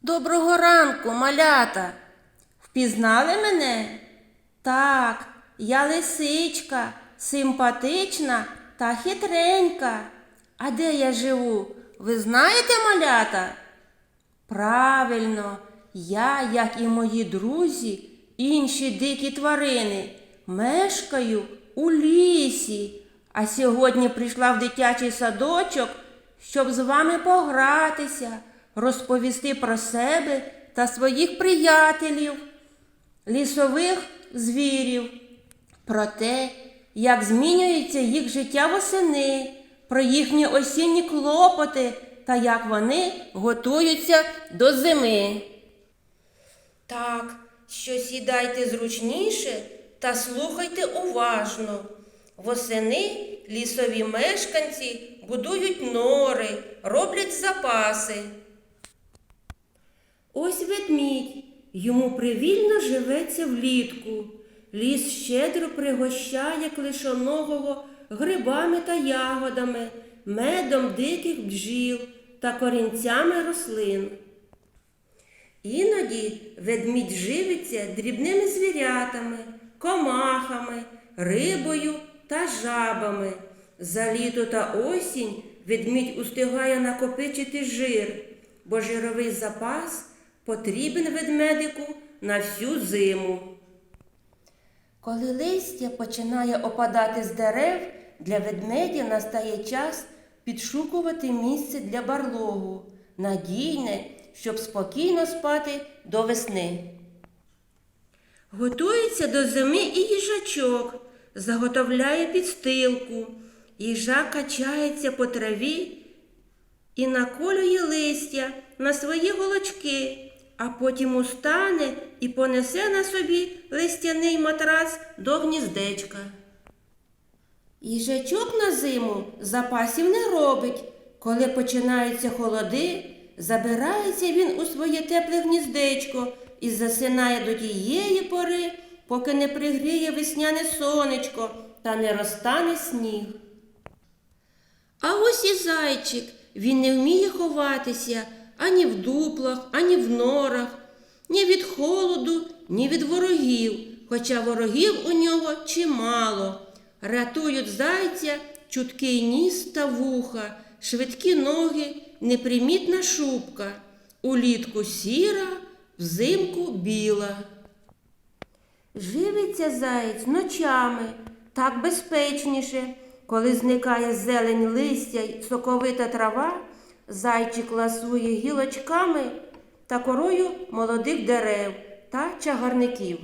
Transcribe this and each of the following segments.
Доброго ранку, малята. Впізнали мене? Так, я лисичка, симпатична та хитренька. А де я живу? Ви знаєте, малята? Правильно, я, як і мої друзі, інші дикі тварини, мешкаю у лісі. А сьогодні прийшла в дитячий садочок, щоб з вами погратися, розповісти про себе та своїх приятелів, лісових звірів, про те, як змінюється їх життя восени, про їхні осінні клопоти та як вони готуються до зими. Так, що сідайте зручніше та слухайте уважно. Восени лісові мешканці будують нори, роблять запаси. Ось ведмідь, йому привільно живеться влітку. Ліс щедро пригощає клишоногого грибами та ягодами, медом диких бджіл та корінцями рослин. Іноді ведмідь живиться дрібними звірятами, комахами, рибою та жабами. За літо та осінь ведмідь устигає накопичити жир, бо жировий запас потрібен ведмедику на всю зиму. Коли листя починає опадати з дерев, для ведмедя настає час підшукувати місце для барлогу, надійне, щоб спокійно спати до весни. Готується до зими і їжачок, заготовляє підстилку. Їжак качається по траві і наколює листя на свої голочки, а потім устане і понесе на собі листяний матрац до гніздечка. Їжачок на зиму запасів не робить. Коли починаються холоди, забирається він у своє тепле гніздечко і засинає до тієї пори, поки не пригріє весняне сонечко та не розтане сніг. А ось і зайчик, він не вміє ховатися ані в дуплах, ані в норах, ні від холоду, ні від ворогів, хоча ворогів у нього чимало. Рятують зайця чуткий ніс та вуха, швидкі ноги, непримітна шубка, улітку сіра, взимку біла. Живиться заєць ночами, так безпечніше. Коли зникає зелень листя й соковита трава, зайчик ласує гілочками та корою молодих дерев та чагарників.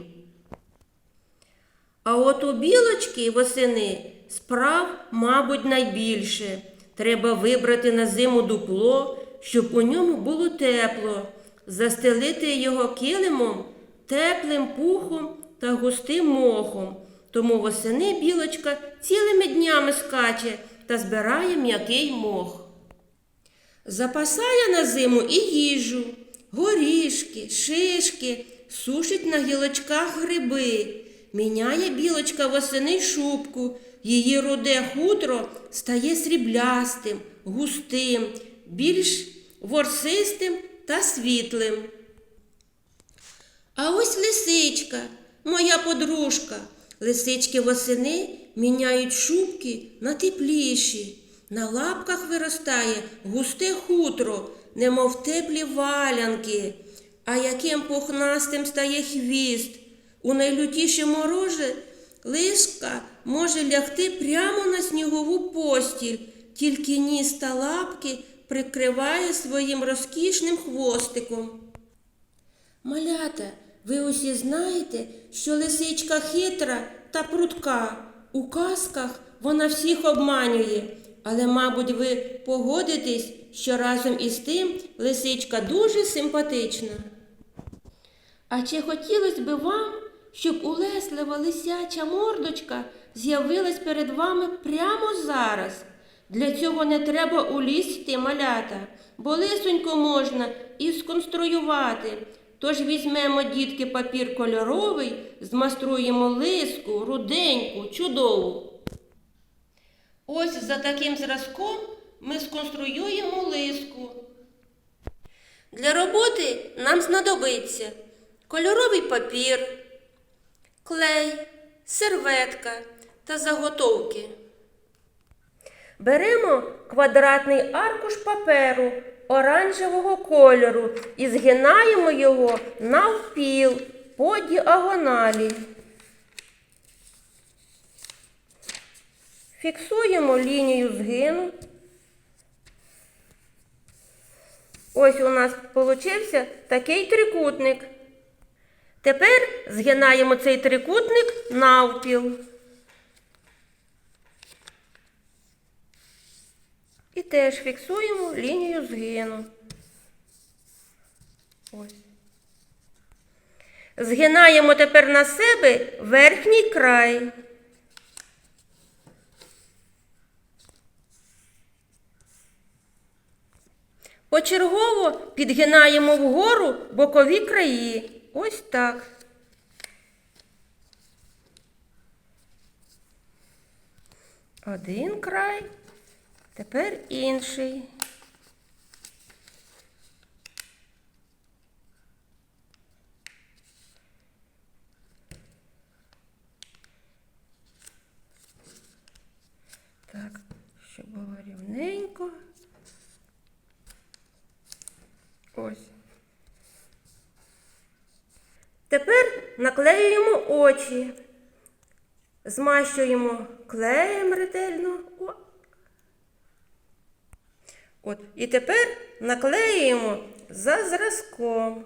А от у білочки восени справ, мабуть, найбільше. Треба вибрати на зиму дупло, щоб у ньому було тепло, застелити його килимом, теплим пухом та густим мохом. Тому восени білочка цілими днями скаче та збирає м'який мох. Запасає на зиму і їжу, горішки, шишки, сушить на гілочках гриби. Міняє білочка восени шубку, її руде хутро стає сріблястим, густим, більш ворсистим та світлим. А ось лисичка, моя подружка. Лисички восени міняють шубки на тепліші. На лапках виростає густе хутро, немов теплі валянки. А яким пухнастим стає хвіст. У найлютіші морози лиска може лягти прямо на снігову постіль, тільки ніс та лапки прикриває своїм розкішним хвостиком. Малята, ви усі знаєте, що лисичка хитра та прудка. У казках вона всіх обманює, але, мабуть, ви погодитесь, що разом із тим лисичка дуже симпатична. А чи хотілося б вам, щоб улеслива лисяча мордочка з'явилась перед вами прямо зараз? Для цього не треба у ліс йти, малята, бо лисонько можна і сконструювати. Тож візьмемо, дітки, папір кольоровий, змайструємо лиску, руденьку, чудову. Ось за таким зразком ми сконструюємо лиску. Для роботи нам знадобиться кольоровий папір, клей, серветка та заготовки. Беремо квадратний аркуш паперу оранжевого кольору і згинаємо його навпіл по діагоналі. Фіксуємо лінію згину. Ось у нас получився такий трикутник. Тепер згинаємо цей трикутник навпіл. І теж фіксуємо лінію згину. Ось. Згинаємо тепер на себе верхній край. Почергово підгинаємо вгору бокові краї. Ось так. Один край, тепер інший. Так, щоб було рівненько. Ось. Тепер наклеюємо очі. Змащуємо клеєм ретельно. От. І тепер наклеюємо за зразком.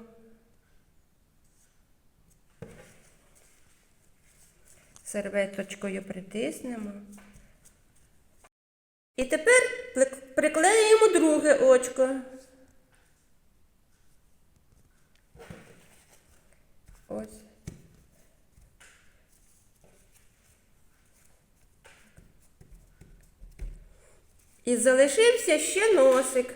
Серветочкою притиснемо. І тепер приклеюємо друге очко. Ось. І залишився ще носик.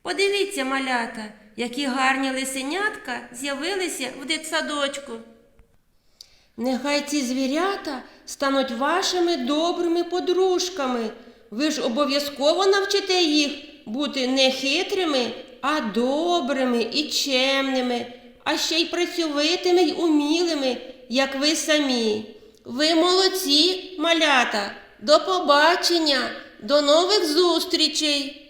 Подивіться, малята, які гарні лисенятка з'явилися в дитсадочку. Нехай ці звірята стануть вашими добрими подружками. Ви ж обов'язково навчите їх бути не хитрими, а добрими і чемними, а ще й працьовитими й умілими, як ви самі. Ви молодці, малята! До побачення! До нових зустрічей!